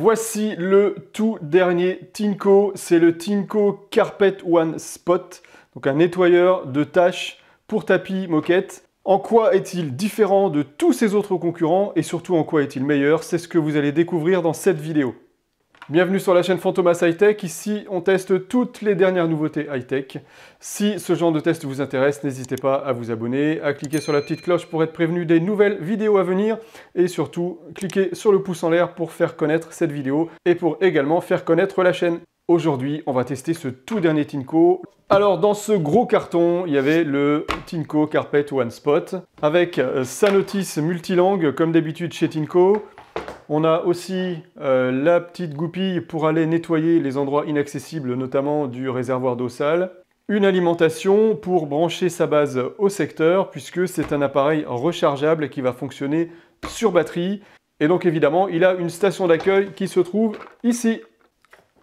Voici le tout dernier Tinko, c'est le Tinko Carpet One Spot, donc un nettoyeur de tâches pour tapis moquette. En quoi est-il différent de tous ses autres concurrents et surtout en quoi est-il meilleur? C'est ce que vous allez découvrir dans cette vidéo. Bienvenue sur la chaîne Fantomas High-Tech, ici on teste toutes les dernières nouveautés high-tech. Si ce genre de test vous intéresse, n'hésitez pas à vous abonner, à cliquer sur la petite cloche pour être prévenu des nouvelles vidéos à venir et surtout, cliquez sur le pouce en l'air pour faire connaître cette vidéo et pour également faire connaître la chaîne. Aujourd'hui, on va tester ce tout dernier Tinko. Alors dans ce gros carton, il y avait le Tinko Carpet One Spot avec sa notice multilangue comme d'habitude chez Tinko. On a aussi la petite goupille pour aller nettoyer les endroits inaccessibles, notamment du réservoir d'eau sale. Une alimentation pour brancher sa base au secteur, puisque c'est un appareil rechargeable qui va fonctionner sur batterie. Et donc évidemment, il a une station d'accueil qui se trouve ici.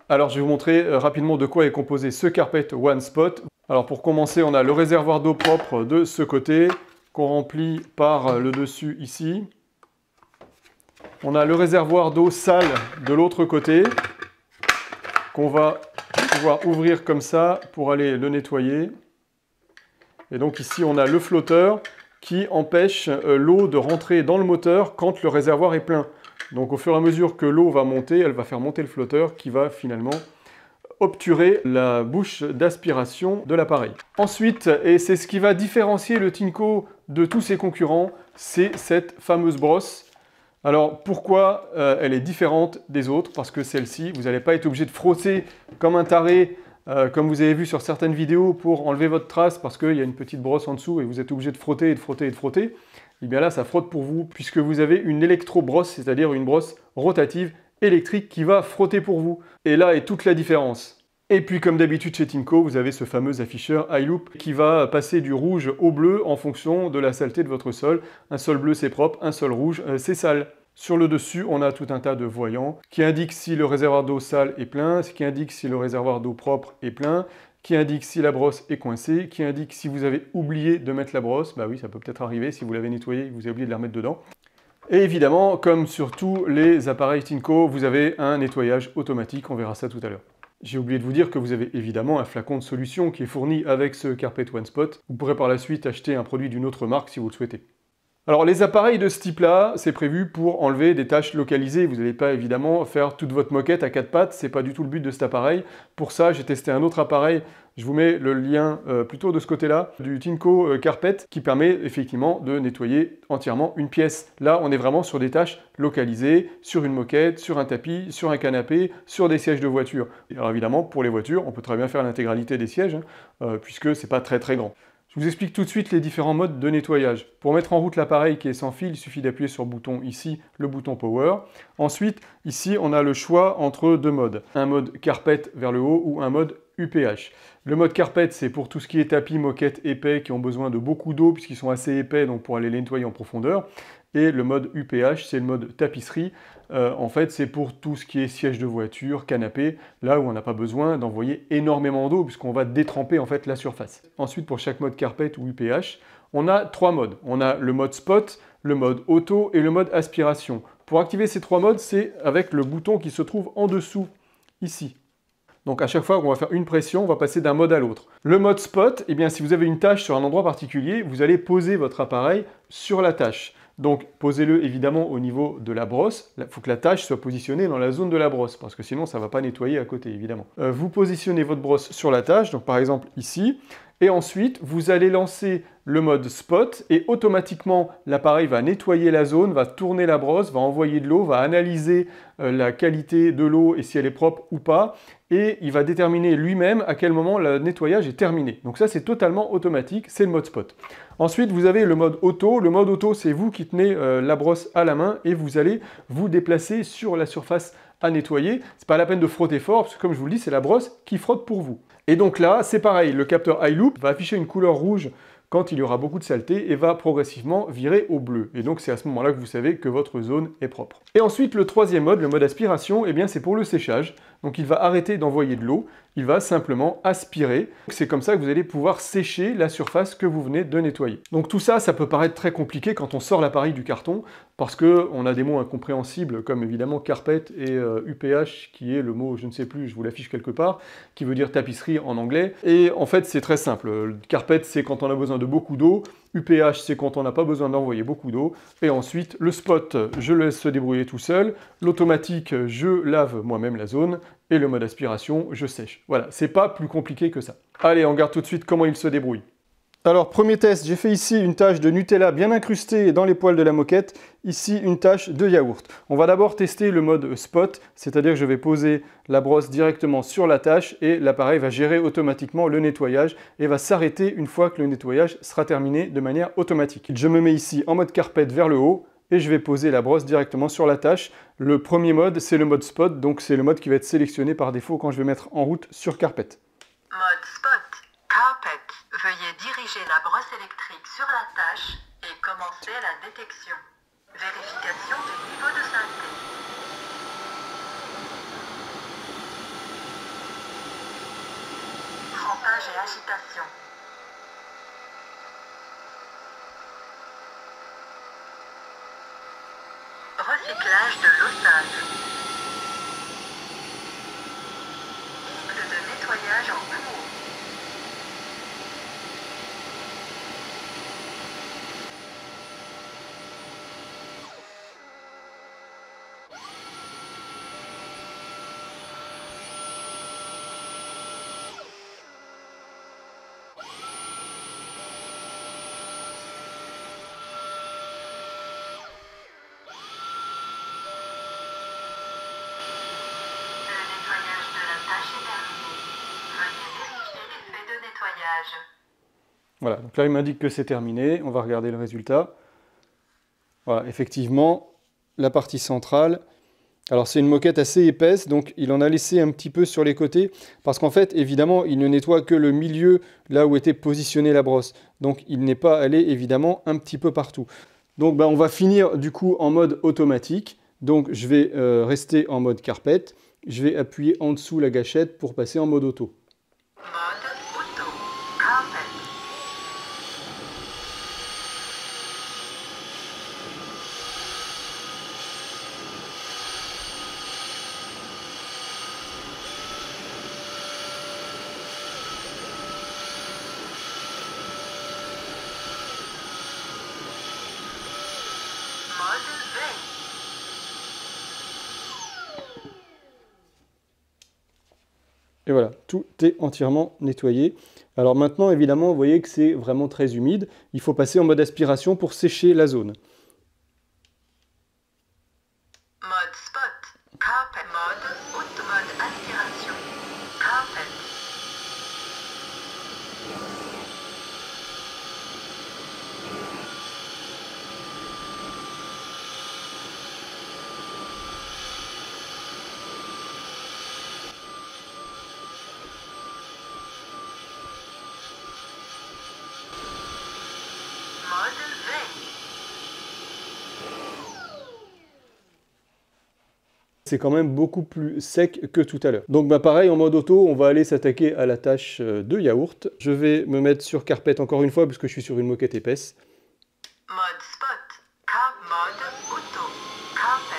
Alors je vais vous montrer rapidement de quoi est composé ce Carpet One Spot. Alors pour commencer, on a le réservoir d'eau propre de ce côté, qu'on remplit par le dessus ici. On a le réservoir d'eau sale de l'autre côté, qu'on va pouvoir ouvrir comme ça pour aller le nettoyer. Et donc ici, on a le flotteur qui empêche l'eau de rentrer dans le moteur quand le réservoir est plein. Donc au fur et à mesure que l'eau va monter, elle va faire monter le flotteur qui va finalement obturer la bouche d'aspiration de l'appareil. Ensuite, et c'est ce qui va différencier le Tinko de tous ses concurrents, c'est cette fameuse brosse. Alors pourquoi elle est différente des autres? Parce que celle-ci, vous n'allez pas être obligé de frotter comme un taré, comme vous avez vu sur certaines vidéos pour enlever votre trace parce qu'il y a une petite brosse en dessous et vous êtes obligé de frotter et de frotter et de frotter. Et bien là, ça frotte pour vous puisque vous avez une électro-brosse, c'est-à-dire une brosse rotative électrique qui va frotter pour vous. Et là est toute la différence. Et puis comme d'habitude chez Tinko, vous avez ce fameux afficheur iLoop qui va passer du rouge au bleu en fonction de la saleté de votre sol. Un sol bleu c'est propre, un sol rouge c'est sale. Sur le dessus, on a tout un tas de voyants qui indiquent si le réservoir d'eau sale est plein, qui indiquent si le réservoir d'eau propre est plein, qui indiquent si la brosse est coincée, qui indiquent si vous avez oublié de mettre la brosse. Bah oui, ça peut peut-être arriver si vous l'avez nettoyée, vous avez oublié de la remettre dedans. Et évidemment, comme sur tous les appareils Tinko, vous avez un nettoyage automatique, on verra ça tout à l'heure. J'ai oublié de vous dire que vous avez évidemment un flacon de solution qui est fourni avec ce Carpet One Spot. Vous pourrez par la suite acheter un produit d'une autre marque si vous le souhaitez. Alors les appareils de ce type-là, c'est prévu pour enlever des tâches localisées. Vous n'allez pas évidemment faire toute votre moquette à quatre pattes, c'est pas du tout le but de cet appareil. Pour ça, j'ai testé un autre appareil, je vous mets le lien plutôt de ce côté-là, du Tinko Carpet, qui permet effectivement de nettoyer entièrement une pièce. Là, on est vraiment sur des tâches localisées, sur une moquette, sur un tapis, sur un canapé, sur des sièges de voiture. Alors évidemment, pour les voitures, on peut très bien faire l'intégralité des sièges, puisque c'est pas très grand. Je vous explique tout de suite les différents modes de nettoyage. Pour mettre en route l'appareil qui est sans fil, il suffit d'appuyer sur le bouton ici, le bouton Power. Ensuite, ici, on a le choix entre deux modes. Un mode Carpet vers le haut ou un mode UPH. Le mode Carpet, c'est pour tout ce qui est tapis, moquettes épais qui ont besoin de beaucoup d'eau puisqu'ils sont assez épais, donc pour aller les nettoyer en profondeur. Et le mode UPH, c'est le mode tapisserie. En fait, c'est pour tout ce qui est siège de voiture, canapé, là où on n'a pas besoin d'envoyer énormément d'eau puisqu'on va détremper en fait la surface. Ensuite, pour chaque mode Carpet ou UPH, on a trois modes. On a le mode Spot, le mode Auto et le mode Aspiration. Pour activer ces trois modes, c'est avec le bouton qui se trouve en dessous, ici. Donc à chaque fois qu'on va faire une pression, on va passer d'un mode à l'autre. Le mode Spot, eh bien, si vous avez une tâche sur un endroit particulier, vous allez poser votre appareil sur la tâche. Donc posez-le évidemment au niveau de la brosse. Il faut que la tâche soit positionnée dans la zone de la brosse, parce que sinon ça ne va pas nettoyer à côté évidemment. Vous positionnez votre brosse sur la tâche, donc par exemple ici, et ensuite vous allez lancer le mode Spot, et automatiquement l'appareil va nettoyer la zone, va tourner la brosse, va envoyer de l'eau, va analyser la qualité de l'eau et si elle est propre ou pas, et il va déterminer lui-même à quel moment le nettoyage est terminé. Donc ça c'est totalement automatique, c'est le mode Spot. Ensuite vous avez le mode Auto. Le mode Auto, c'est vous qui tenez la brosse à la main et vous allez vous déplacer sur la surface à nettoyer. C'est pas la peine de frotter fort parce que comme je vous le dis, c'est la brosse qui frotte pour vous. Et donc là, c'est pareil, le capteur iLoop va afficher une couleur rouge quand il y aura beaucoup de saleté et va progressivement virer au bleu. Et donc c'est à ce moment-là que vous savez que votre zone est propre. Et ensuite le troisième mode, le mode aspiration, eh bien c'est pour le séchage. Donc il va arrêter d'envoyer de l'eau, il va simplement aspirer. C'est comme ça que vous allez pouvoir sécher la surface que vous venez de nettoyer. Donc tout ça, ça peut paraître très compliqué quand on sort l'appareil du carton, parce qu'on a des mots incompréhensibles comme évidemment carpet et UPH, qui est le mot, je ne sais plus, je vous l'affiche quelque part, qui veut dire tapisserie en anglais. Et en fait, c'est très simple. Carpet, c'est quand on a besoin de beaucoup d'eau. UPH, c'est quand on n'a pas besoin d'envoyer beaucoup d'eau. Et ensuite, le spot, je le laisse se débrouiller tout seul. L'automatique, je lave moi-même la zone. Et le mode aspiration, je sèche. Voilà, c'est pas plus compliqué que ça. Allez, on regarde tout de suite comment il se débrouille. Alors, premier test, j'ai fait ici une tache de Nutella bien incrustée dans les poils de la moquette. Ici, une tache de yaourt. On va d'abord tester le mode spot, c'est-à-dire que je vais poser la brosse directement sur la tache et l'appareil va gérer automatiquement le nettoyage et va s'arrêter une fois que le nettoyage sera terminé de manière automatique. Je me mets ici en mode carpet vers le haut et je vais poser la brosse directement sur la tâche. Le premier mode, c'est le mode spot, donc c'est le mode qui va être sélectionné par défaut quand je vais mettre en route sur carpet. Mode spot, carpet. Veuillez diriger la brosse électrique sur la tâche et commencer la détection. Vérification du niveau de saleté. Trempage et agitation. Recyclage de l'eau sale. Cycle de nettoyage en cours. Voilà, donc là il m'indique que c'est terminé, on va regarder le résultat. Voilà, effectivement, la partie centrale, alors c'est une moquette assez épaisse, donc il en a laissé un petit peu sur les côtés, parce qu'en fait, évidemment, il ne nettoie que le milieu, là où était positionnée la brosse. Donc il n'est pas allé, évidemment, un petit peu partout. Donc on va finir du coup en mode automatique. Donc je vais rester en mode carpet, je vais appuyer en dessous la gâchette pour passer en mode auto. Et voilà, tout est entièrement nettoyé. Alors maintenant, évidemment, vous voyez que c'est vraiment très humide. Il faut passer en mode aspiration pour sécher la zone. Mode spot, carpet, mode aspiration, carpet. C'est quand même beaucoup plus sec que tout à l'heure. Donc pareil, en mode auto, on va aller s'attaquer à la tâche de yaourt. Je vais me mettre sur carpet encore une fois, puisque je suis sur une moquette épaisse. Mode spot, mode auto, carpet.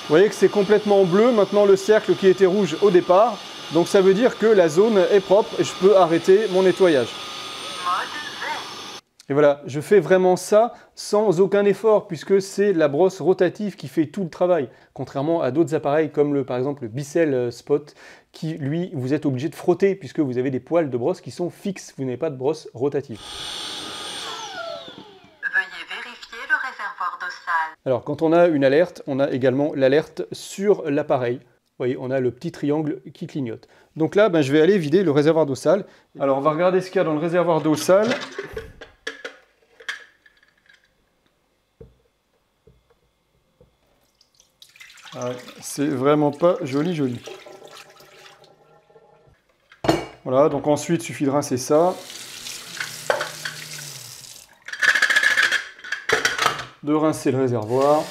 Vous voyez que c'est complètement bleu, maintenant le cercle qui était rouge au départ. Donc ça veut dire que la zone est propre et je peux arrêter mon nettoyage. Et voilà, je fais vraiment ça sans aucun effort puisque c'est la brosse rotative qui fait tout le travail. Contrairement à d'autres appareils comme par exemple le Bissell Spot qui lui vous êtes obligé de frotter puisque vous avez des poils de brosse qui sont fixes, vous n'avez pas de brosse rotative. Alors quand on a une alerte, on a également l'alerte sur l'appareil. voyez, on a le petit triangle qui clignote. Donc là, ben, je vais aller vider le réservoir d'eau sale. Alors, on va regarder ce qu'il y a dans le réservoir d'eau sale. Ah, c'est vraiment pas joli, joli. Voilà, donc ensuite, il suffit de rincer ça. De rincer le réservoir.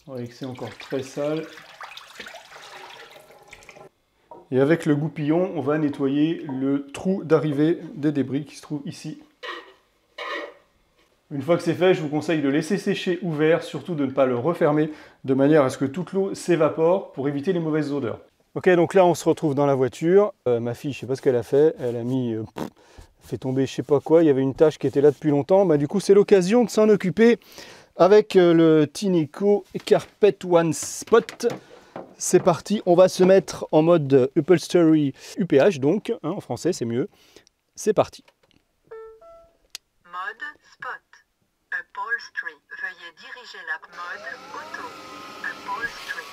Vous voyez que c'est encore très sale. Et avec le goupillon, on va nettoyer le trou d'arrivée des débris qui se trouve ici. Une fois que c'est fait, je vous conseille de laisser sécher ouvert, surtout de ne pas le refermer, de manière à ce que toute l'eau s'évapore pour éviter les mauvaises odeurs. Ok, donc là on se retrouve dans la voiture. Ma fille, je sais pas ce qu'elle a fait, elle a mis... fait tomber je sais pas quoi, il y avait une tâche qui était là depuis longtemps. Bah, du coup, c'est l'occasion de s'en occuper avec le Tineco Carpet One Spot. C'est parti, on va se mettre en mode Upholstery UPH, donc, hein, en français c'est mieux. C'est parti. Mode Spot. Upholstery. Veuillez diriger la mode auto. Upholstery.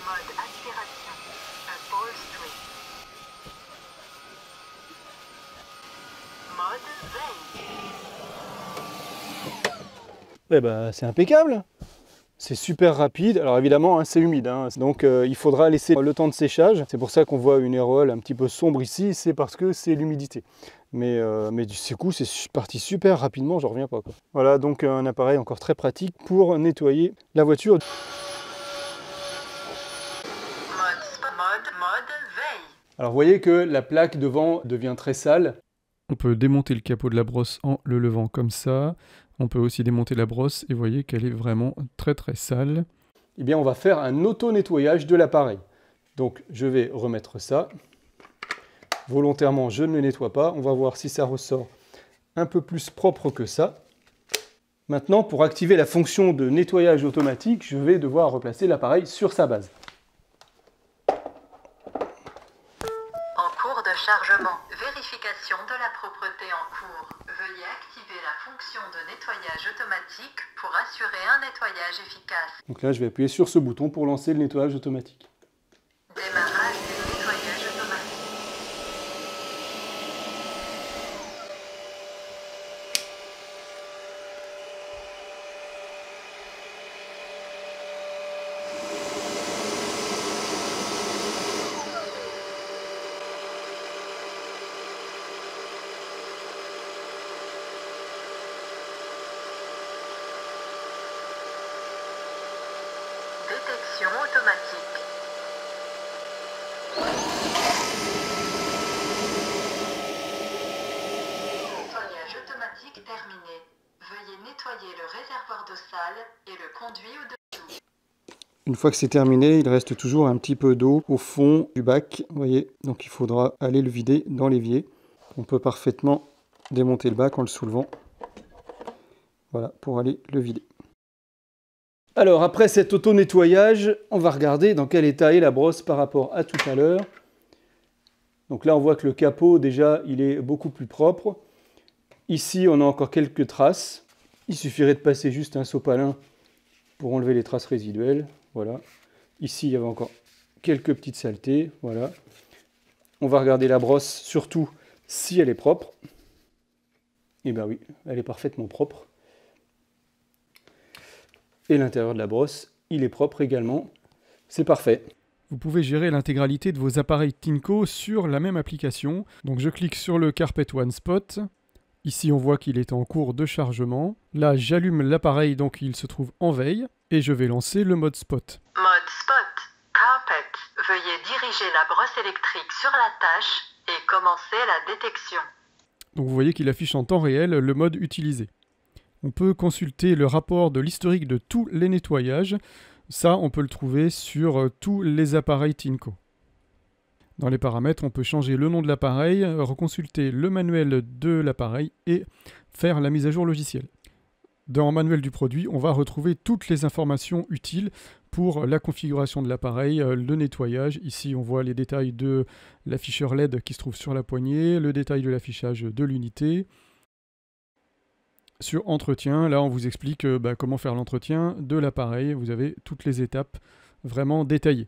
Mode aspiration. Upholstery. Mode veille. Eh ben, c'est impeccable. C'est super rapide. Alors évidemment, hein, c'est humide, hein. Donc il faudra laisser le temps de séchage. C'est pour ça qu'on voit une aréole un petit peu sombre ici, c'est parce que c'est l'humidité. Mais du coup, c'est parti super rapidement, j'en reviens pas, quoi. Voilà, donc un appareil encore très pratique pour nettoyer la voiture. Mode veille. Alors vous voyez que la plaque devant devient très sale. On peut démonter le capot de la brosse en le levant comme ça. On peut aussi démonter la brosse et vous voyez qu'elle est vraiment très très sale. Eh bien on va faire un auto-nettoyage de l'appareil. Donc je vais remettre ça. Volontairement je ne le nettoie pas. On va voir si ça ressort un peu plus propre que ça. Maintenant pour activer la fonction de nettoyage automatique, je vais devoir replacer l'appareil sur sa base. En cours de chargement, vérification de la propreté en cours. Veuillez activer la fonction de nettoyage automatique pour assurer un nettoyage efficace. Donc là, je vais appuyer sur ce bouton pour lancer le nettoyage automatique. Démarrage du nettoyage automatique. Détection automatique. Nettoyage automatique terminé. Veuillez nettoyer le réservoir d'eau sale et le conduit au-dessous. Une fois que c'est terminé, il reste toujours un petit peu d'eau au fond du bac, vous voyez. Donc il faudra aller le vider dans l'évier. On peut parfaitement démonter le bac en le soulevant. Voilà, pour aller le vider. Alors après cet auto-nettoyage, on va regarder dans quel état est la brosse par rapport à tout à l'heure. Donc là on voit que le capot déjà il est beaucoup plus propre. Ici on a encore quelques traces. Il suffirait de passer juste un sopalin pour enlever les traces résiduelles. Voilà. Ici il y avait encore quelques petites saletés. Voilà. On va regarder la brosse surtout si elle est propre. Et bien oui, elle est parfaitement propre. Et l'intérieur de la brosse, il est propre également. C'est parfait. Vous pouvez gérer l'intégralité de vos appareils Tineco sur la même application. Donc je clique sur le Carpet One Spot. Ici on voit qu'il est en cours de chargement. Là j'allume l'appareil, donc il se trouve en veille. Et je vais lancer le mode Spot. Mode Spot. Carpet. Veuillez diriger la brosse électrique sur la tâche et commencer la détection. Donc vous voyez qu'il affiche en temps réel le mode utilisé. On peut consulter le rapport de l'historique de tous les nettoyages. Ça, on peut le trouver sur tous les appareils Tineco. Dans les paramètres, on peut changer le nom de l'appareil, reconsulter le manuel de l'appareil et faire la mise à jour logicielle. Dans le manuel du produit, on va retrouver toutes les informations utiles pour la configuration de l'appareil, le nettoyage. Ici, on voit les détails de l'afficheur LED qui se trouve sur la poignée, le détail de l'affichage de l'unité. Sur entretien, là, on vous explique comment faire l'entretien de l'appareil. Vous avez toutes les étapes vraiment détaillées.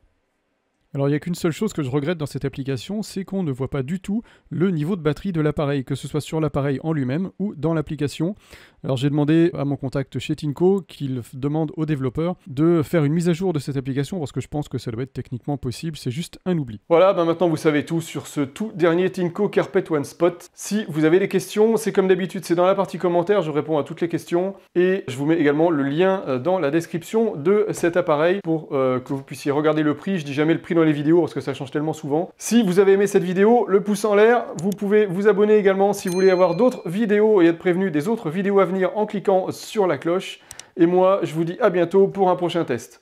Alors il n'y a qu'une seule chose que je regrette dans cette application, c'est qu'on ne voit pas du tout le niveau de batterie de l'appareil, que ce soit sur l'appareil en lui-même ou dans l'application. Alors j'ai demandé à mon contact chez Tinko qu'il demande aux développeurs de faire une mise à jour de cette application parce que je pense que ça doit être techniquement possible, c'est juste un oubli. Voilà, maintenant vous savez tout sur ce tout dernier Tinko Carpet One Spot. Si vous avez des questions, c'est comme d'habitude, c'est dans la partie commentaires, je réponds à toutes les questions et je vous mets également le lien dans la description de cet appareil pour que vous puissiez regarder le prix. Je dis jamais le prix dans les vidéos parce que ça change tellement souvent. Si vous avez aimé cette vidéo, le pouce en l'air, vous pouvez vous abonner également si vous voulez avoir d'autres vidéos et être prévenu des autres vidéos à venir en cliquant sur la cloche. Et moi, je vous dis à bientôt pour un prochain test.